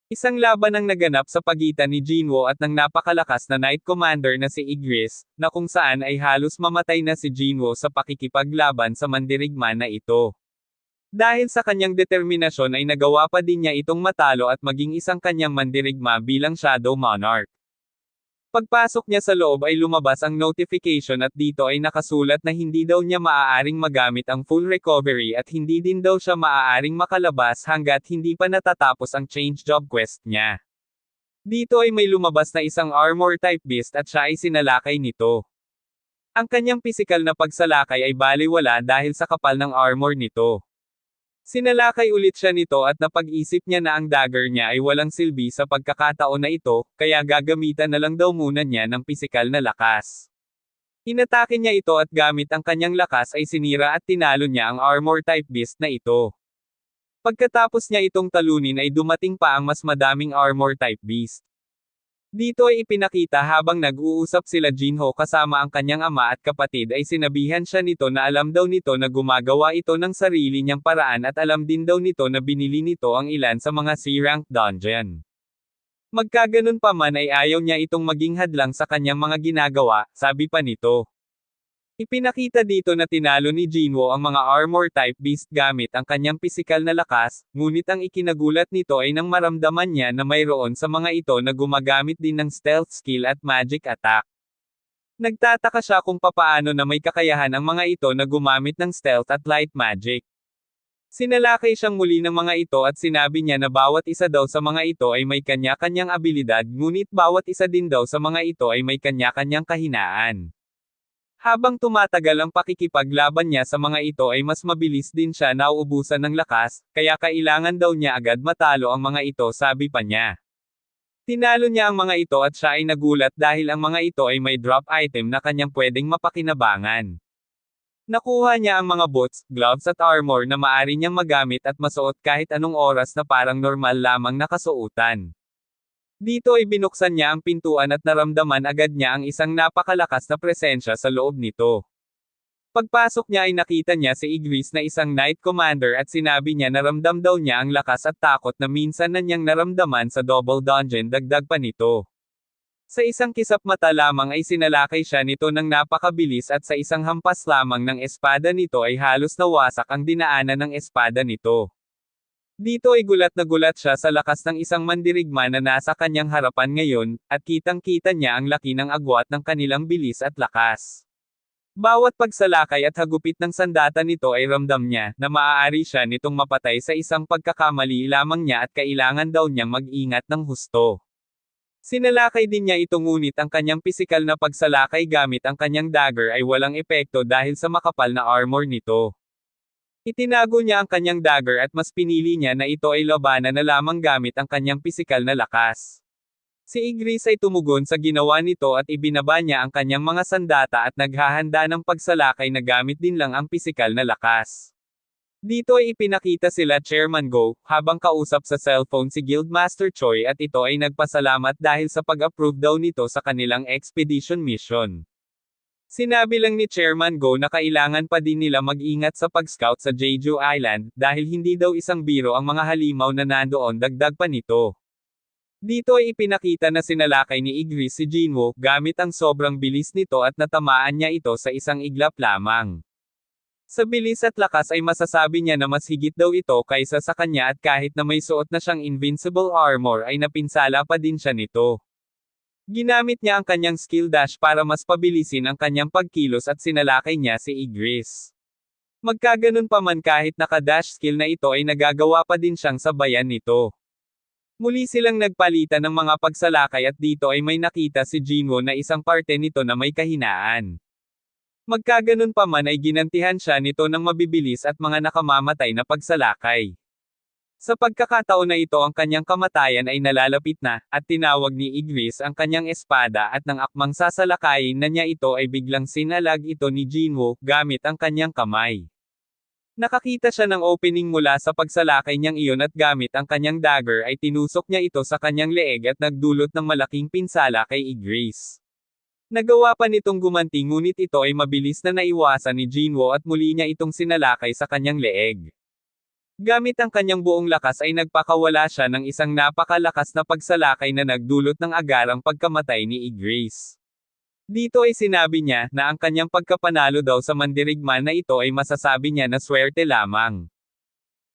Isang laban ang naganap sa pagitan ni Jinwoo at ng napakalakas na Knight Commander na si Igris, na kung saan ay halos mamatay na si Jinwoo sa pakikipaglaban sa mandirigma na ito. Dahil sa kanyang determinasyon ay nagawa pa din niya itong matalo at maging isang kanyang mandirigma bilang Shadow Monarch. Pagpasok niya sa loob ay lumabas ang notification at dito ay nakasulat na hindi daw niya maaaring magamit ang full recovery at hindi din daw siya maaaring makalabas hanggat hindi pa natatapos ang change job quest niya. Dito ay may lumabas na isang armor type beast at siya ay sinalakay nito. Ang kanyang pisikal na pagsalakay ay balewala dahil sa kapal ng armor nito. Sinalakay ulit siya nito at napag-isip niya na ang dagger niya ay walang silbi sa pagkakataon na ito, kaya gagamitan na lang daw muna niya ng pisikal na lakas. Inatake niya ito at gamit ang kanyang lakas ay sinira at tinalo niya ang armor type beast na ito. Pagkatapos niya itong talunin ay dumating pa ang mas madaming armor type beast. Dito ay ipinakita habang nag-uusap sila Jinho kasama ang kanyang ama at kapatid ay sinabihan siya nito na alam daw nito na gumagawa ito ng sarili niyang paraan at alam din daw nito na binili nito ang ilan sa mga C-rank dungeon. Magkaganon pa man ay ayaw niya itong maging hadlang sa kanyang mga ginagawa, sabi pa nito. Ipinakita dito na tinalo ni Jinwoo ang mga armor type beast gamit ang kanyang pisikal na lakas, ngunit ang ikinagulat nito ay nang maramdaman niya na mayroon sa mga ito na gumagamit din ng stealth skill at magic attack. Nagtataka siya kung papaano na may kakayahan ang mga ito na gumamit ng stealth at light magic. Sinalakay siyang muli ng mga ito at sinabi niya na bawat isa daw sa mga ito ay may kanya-kanyang abilidad ngunit bawat isa din daw sa mga ito ay may kanya-kanyang kahinaan. Habang tumatagal ang pakikipaglaban niya sa mga ito ay mas mabilis din siya nauubusan ng lakas, kaya kailangan daw niya agad matalo ang mga ito sabi pa niya. Tinalo niya ang mga ito at siya ay nagulat dahil ang mga ito ay may drop item na kanyang pwedeng mapakinabangan. Nakuha niya ang mga boots, gloves at armor na maari niyang magamit at masuot kahit anong oras na parang normal lamang nakasuotan. Dito ay binuksan niya ang pintuan at naramdaman agad niya ang isang napakalakas na presensya sa loob nito. Pagpasok niya ay nakita niya si Igris na isang Knight Commander at sinabi niya na ramdam daw niya ang lakas at takot na minsan na niyang naramdaman sa Double Dungeon dagdag pa nito. Sa isang kisap mata lamang ay sinalakay siya nito ng napakabilis at sa isang hampas lamang ng espada nito ay halos nawasak ang dinaanan ng espada nito. Dito ay gulat na gulat siya sa lakas ng isang mandirigma na nasa kanyang harapan ngayon, at kitang-kita niya ang laki ng agwat ng kanilang bilis at lakas. Bawat pagsalakay at hagupit ng sandata nito ay ramdam niya na maaari siya nitong mapatay sa isang pagkakamali lamang niya at kailangan daw niyang mag-ingat ng husto. Sinalakay din niya ito ngunit ang kanyang pisikal na pagsalakay gamit ang kanyang dagger ay walang epekto dahil sa makapal na armor nito. Itinago niya ang kanyang dagger at mas pinili niya na ito ay labanan na lamang gamit ang kanyang pisikal na lakas. Si Igris ay tumugon sa ginawa nito at ibinaba niya ang kanyang mga sandata at naghahanda ng pagsalakay na gamit din lang ang pisikal na lakas. Dito ay ipinakita sila Chairman Go, habang kausap sa cellphone si Guildmaster Choi at ito ay nagpasalamat dahil sa pag-approve daw nito sa kanilang expedition mission. Sinabi lang ni Chairman Go na kailangan pa din nila mag-ingat sa pag-scout sa Jeju Island, dahil hindi daw isang biro ang mga halimaw na nandoon dagdag pa nito. Dito ay ipinakita na sinalakay ni Igris si Jinwoo, gamit ang sobrang bilis nito at natamaan niya ito sa isang iglap lamang. Sa bilis at lakas ay masasabi niya na mas higit daw ito kaysa sa kanya at kahit na may suot na siyang invincible armor ay napinsala pa din siya nito. Ginamit niya ang kanyang skill dash para mas pabilisin ang kanyang pagkilos at sinalakay niya si Igris. Magkaganon pa man kahit naka-dash skill na ito ay nagagawa pa din siyang sabayan nito. Muli silang nagpalitan ng mga pagsalakay at dito ay may nakita si Jinwoo na isang parte nito na may kahinaan. Magkaganon pa man ay ginantihan siya nito ng mabibilis at mga nakamamatay na pagsalakay. Sa pagkakataon na ito ang kanyang kamatayan ay nalalapit na, at tinawag ni Igris ang kanyang espada at nang akmang sasalakayin na niya ito ay biglang sinalag ito ni Jinwoo, gamit ang kanyang kamay. Nakakita siya ng opening mula sa pagsalakay niyang iyon at gamit ang kanyang dagger ay tinusok niya ito sa kanyang leeg at nagdulot ng malaking pinsala kay Igris. Nagawa pa nitong gumanti ngunit ito ay mabilis na naiwasan ni Jinwoo at muli niya itong sinalakay sa kanyang leeg. Gamit ang kanyang buong lakas ay nagpakawala siya ng isang napakalakas na pagsalakay na nagdulot ng agarang pagkamatay ni Igris. Dito ay sinabi niya na ang kanyang pagkapanalo daw sa mandirigma na ito ay masasabi niya na swerte lamang.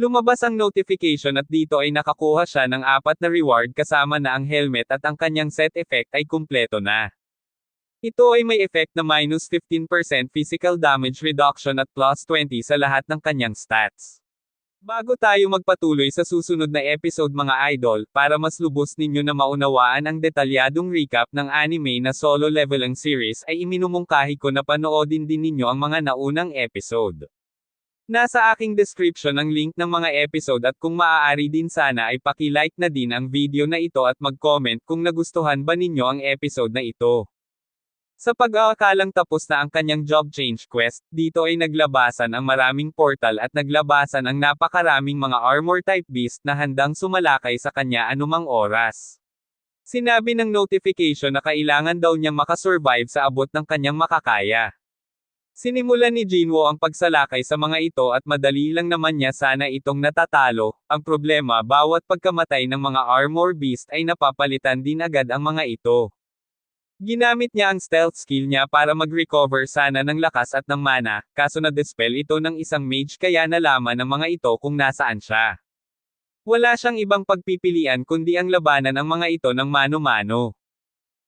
Lumabas ang notification at dito ay nakakuha siya ng 4 na reward kasama na ang helmet at ang kanyang set effect ay kumpleto na. Ito ay may effect na minus 15% physical damage reduction at plus 20 sa lahat ng kanyang stats. Bago tayo magpatuloy sa susunod na episode mga idol, para mas lubos ninyo na maunawaan ang detalyadong recap ng anime na Solo Leveling series ay iminumungkahi ko na panoodin din ninyo ang mga naunang episode. Nasa aking description ang link ng mga episode at kung maaari din sana ay paki-like na din ang video na ito at mag-comment kung nagustuhan ba ninyo ang episode na ito. Sa pag-aakalang tapos na ang kanyang job change quest, dito ay naglabasan ang maraming portal at naglabasan ang napakaraming mga armor type beast na handang sumalakay sa kanya anumang oras. Sinabi ng notification na kailangan daw niyang makasurvive sa abot ng kanyang makakaya. Sinimulan ni Jinwoo ang pagsalakay sa mga ito at madali lang naman niya sana itong natatalo. Ang problema, bawat pagkamatay ng mga armor beast ay napapalitan din agad ang mga ito. Ginamit niya ang stealth skill niya para mag-recover sana ng lakas at ng mana, kaso na-dispel ito ng isang mage kaya nalaman ng mga ito kung nasaan siya. Wala siyang ibang pagpipilian kundi ang labanan ang mga ito ng mano-mano.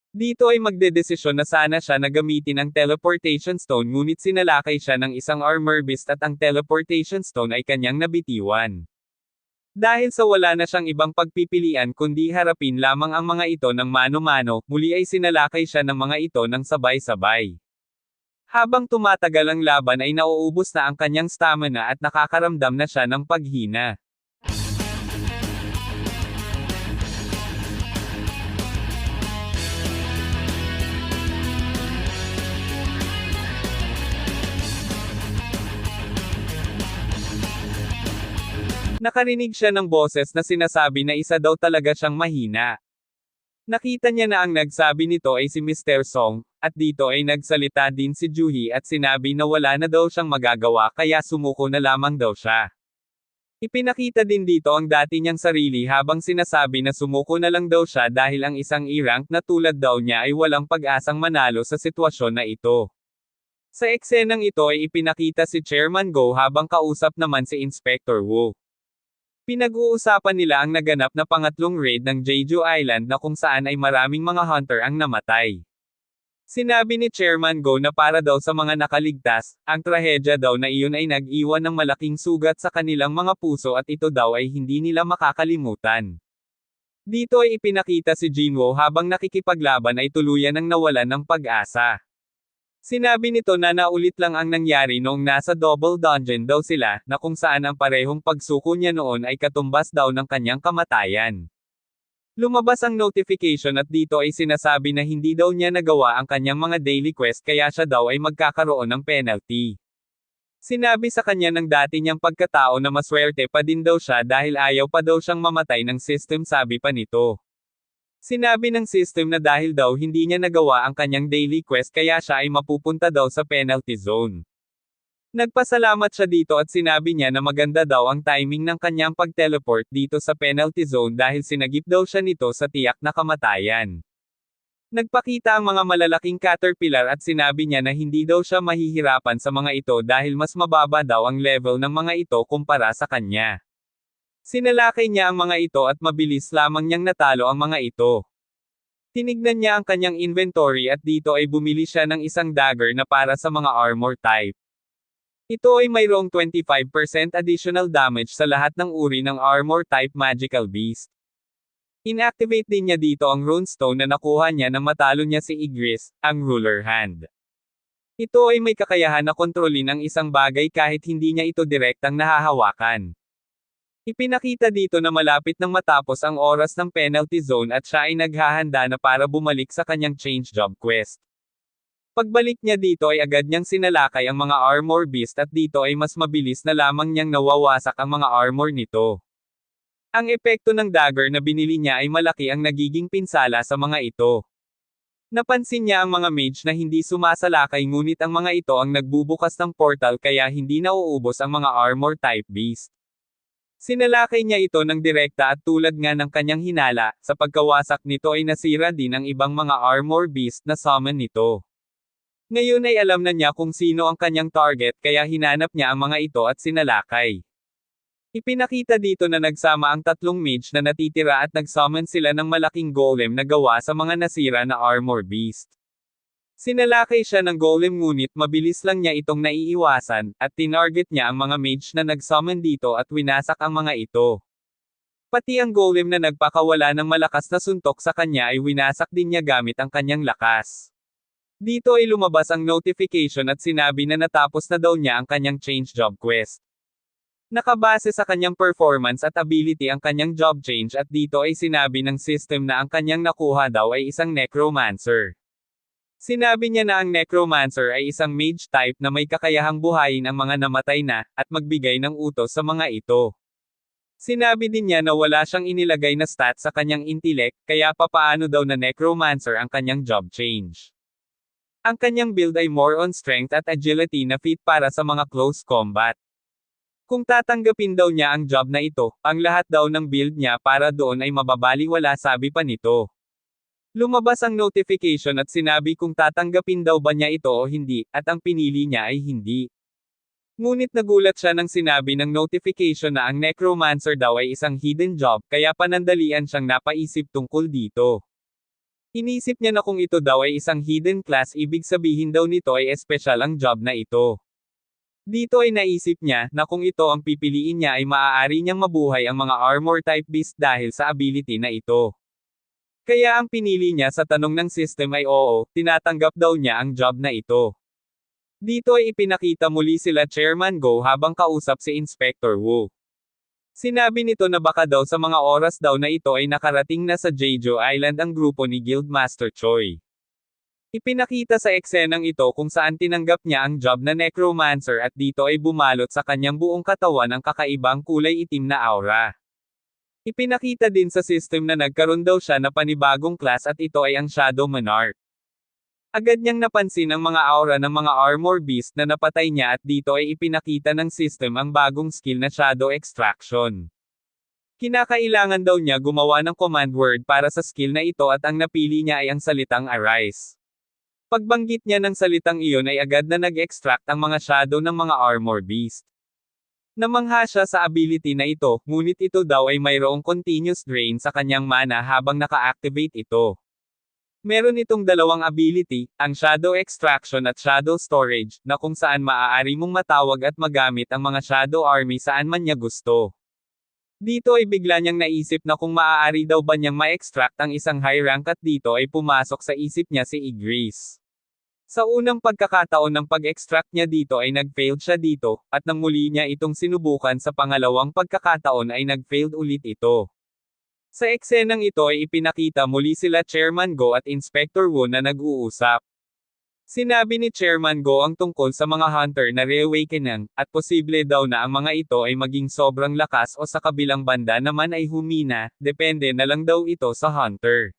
Dito ay magdedesisyon na sana siya na gamitin ang teleportation stone ngunit sinalakay siya ng isang armor beast at ang teleportation stone ay kanyang nabitiwan. Dahil sa wala na siyang ibang pagpipilian kundi harapin lamang ang mga ito ng mano-mano, muli ay sinalakay siya ng mga ito ng sabay-sabay. Habang tumatagal ang laban ay nauubos na ang kanyang stamina at nakakaramdam na siya ng paghina. Nakarinig siya ng boses na sinasabi na isa daw talaga siyang mahina. Nakita niya na ang nagsabi nito ay si Mr. Song, at dito ay nagsalita din si Juhi at sinabi na wala na daw siyang magagawa kaya sumuko na lamang daw siya. Ipinakita din dito ang dati niyang sarili habang sinasabi na sumuko na lang daw siya dahil ang isang E-rank na tulad daw niya ay walang pag-asang manalo sa sitwasyon na ito. Sa eksenang ito ay ipinakita si Chairman Go habang kausap naman si Inspector Wu. Pinag-uusapan nila ang naganap na pangatlong raid ng Jeju Island na kung saan ay maraming mga hunter ang namatay. Sinabi ni Chairman Go na para daw sa mga nakaligtas, ang trahedya daw na iyon ay nag-iwan ng malaking sugat sa kanilang mga puso at ito daw ay hindi nila makakalimutan. Dito ay ipinakita si Jinwoo habang nakikipaglaban ay tuluyan ng nawalan ng pag-asa. Sinabi nito na naulit lang ang nangyari noong nasa double dungeon daw sila, na kung saan ang parehong pagsuko niya noon ay katumbas daw ng kanyang kamatayan. Lumabas ang notification at dito ay sinasabi na hindi daw niya nagawa ang kanyang mga daily quest kaya siya daw ay magkakaroon ng penalty. Sinabi sa kanya ng dati niyang pagkatao na maswerte pa din daw siya dahil ayaw pa daw siyang mamatay ng system sabi pa nito. Sinabi ng system na dahil daw hindi niya nagawa ang kanyang daily quest kaya siya ay mapupunta daw sa penalty zone. Nagpasalamat siya dito at sinabi niya na maganda daw ang timing ng kanyang pag-teleport dito sa penalty zone dahil sinagip daw siya nito sa tiyak na kamatayan. Nagpakita ang mga malalaking caterpillar at sinabi niya na hindi daw siya mahihirapan sa mga ito dahil mas mababa daw ang level ng mga ito kumpara sa kanya. Sinalakay niya ang mga ito at mabilis lamang niyang natalo ang mga ito. Tinignan niya ang kanyang inventory at dito ay bumili siya ng isang dagger na para sa mga armor type. Ito ay mayroong 25% additional damage sa lahat ng uri ng armor type magical beast. Inactivate din niya dito ang runestone na nakuha niya nang matalo niya si Igris, ang ruler hand. Ito ay may kakayahan na kontrolin ang isang bagay kahit hindi niya ito direktang nahahawakan. Ipinakita dito na malapit nang matapos ang oras ng penalty zone at siya ay naghahanda na para bumalik sa kanyang change job quest. Pagbalik niya dito ay agad niyang sinalakay ang mga armor beast at dito ay mas mabilis na lamang niyang nawawasak ang mga armor nito. Ang epekto ng dagger na binili niya ay malaki ang nagiging pinsala sa mga ito. Napansin niya ang mga mage na hindi sumasalakay ngunit ang mga ito ang nagbubukas ng portal kaya hindi nauubos ang mga armor type beast. Sinalakay niya ito ng direkta at tulad nga ng kanyang hinala, sa pagkawasak nito ay nasira din ang ibang mga armor beast na summon nito. Ngayon ay alam na niya kung sino ang kanyang target kaya hinanap niya ang mga ito at sinalakay. Ipinakita dito na nagsama ang tatlong mage na natitira at nagsummon sila ng malaking golem na gawa sa mga nasira na armor beast. Sinalakay siya ng golem ngunit mabilis lang niya itong naiiwasan, at tinarget niya ang mga mage na nagsummon dito at winasak ang mga ito. Pati ang golem na nagpakawala ng malakas na suntok sa kanya ay winasak din niya gamit ang kanyang lakas. Dito ay lumabas ang notification at sinabi na natapos na daw niya ang kanyang change job quest. Nakabase sa kanyang performance at ability ang kanyang job change at dito ay sinabi ng system na ang kanyang nakuha daw ay isang necromancer. Sinabi niya na ang necromancer ay isang mage type na may kakayahang buhayin ang mga namatay na, at magbigay ng utos sa mga ito. Sinabi din niya na wala siyang inilagay na stat sa kanyang intellect, kaya papaano daw na necromancer ang kanyang job change. Ang kanyang build ay more on strength at agility na fit para sa mga close combat. Kung tatanggapin daw niya ang job na ito, ang lahat daw ng build niya para doon ay mababaliwala sabi pa nito. Lumabas ang notification at sinabi kung tatanggapin daw ba niya ito o hindi, at ang pinili niya ay hindi. Ngunit nagulat siya nang sinabi ng notification na ang necromancer daw ay isang hidden job kaya panandalian siyang napaisip tungkol dito. Inisip niya na kung ito daw ay isang hidden class ibig sabihin daw nito ay espesyal ang job na ito. Dito ay naisip niya na kung ito ang pipiliin niya ay maaari niyang mabuhay ang mga armor type beast dahil sa ability na ito. Kaya ang pinili niya sa tanong ng system ay oo, tinatanggap daw niya ang job na ito. Dito ay ipinakita muli sila Chairman Go habang kausap si Inspector Wu. Sinabi nito na baka daw sa mga oras daw na ito ay nakarating na sa Jeju Island ang grupo ni Guildmaster Choi. Ipinakita sa eksenang ito kung saan tinanggap niya ang job na necromancer at dito ay bumalot sa kanyang buong katawan ang kakaibang kulay itim na aura. Ipinakita din sa system na nagkaroon daw siya na panibagong class at ito ay ang Shadow Monarch. Agad niyang napansin ang mga aura ng mga armor beast na napatay niya at dito ay ipinakita ng system ang bagong skill na Shadow Extraction. Kinakailangan daw niya gumawa ng command word para sa skill na ito at ang napili niya ay ang salitang Arise. Pagbanggit niya ng salitang iyon ay agad na nag-extract ang mga shadow ng mga armor beast. Namangha siya sa ability na ito, ngunit ito daw ay mayroong continuous drain sa kanyang mana habang naka-activate ito. Meron itong dalawang ability, ang Shadow Extraction at Shadow Storage, na kung saan maaari mong matawag at magamit ang mga Shadow Army saan man niya gusto. Dito ay bigla niyang naisip na kung maaari daw ba niyang ma-extract ang isang high rank at dito ay pumasok sa isip niya si Igris. Sa unang pagkakataon ng pag-extract niya dito ay nag-failed siya dito, at nang muli niya itong sinubukan sa pangalawang pagkakataon ay nag-failed ulit ito. Sa eksenang ito ay ipinakita muli sila Chairman Go at Inspector Wu na nag-uusap. Sinabi ni Chairman Go ang tungkol sa mga hunter na reawakening, at posible daw na ang mga ito ay maging sobrang lakas o sa kabilang banda naman ay humina, depende na lang daw ito sa hunter.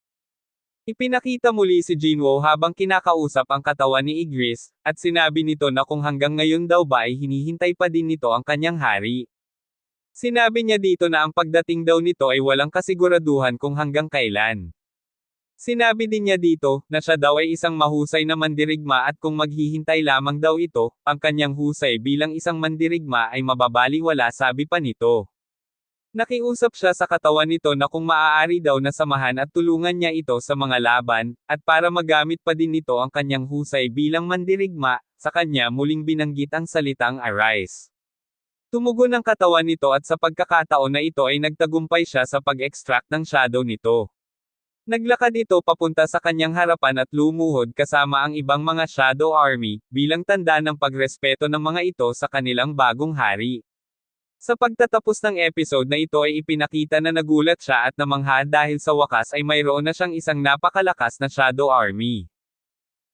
Ipinakita muli si Jinwo habang kinakausap ang katawan ni Igris, at sinabi nito na kung hanggang ngayon daw ba ay hinihintay pa din nito ang kanyang hari. Sinabi niya dito na ang pagdating daw nito ay walang kasiguraduhan kung hanggang kailan. Sinabi din niya dito, na siya daw ay isang mahusay na mandirigma at kung maghihintay lamang daw ito, ang kanyang husay bilang isang mandirigma ay mababaliwala sabi pa nito. Nakiusap siya sa katawan nito na kung maaari daw na samahan at tulungan niya ito sa mga laban, at para magamit pa din nito ang kanyang husay bilang mandirigma, sa kanya muling binanggit ang salitang Arise. Tumugon ang katawan nito at sa pagkakataon na ito ay nagtagumpay siya sa pag-extract ng shadow nito. Naglakad ito papunta sa kanyang harapan at lumuhod kasama ang ibang mga Shadow Army, bilang tanda ng pagrespeto ng mga ito sa kanilang bagong hari. Sa pagtatapos ng episode na ito ay ipinakita na nagulat siya at namangha dahil sa wakas ay mayroon na siyang isang napakalakas na Shadow Army.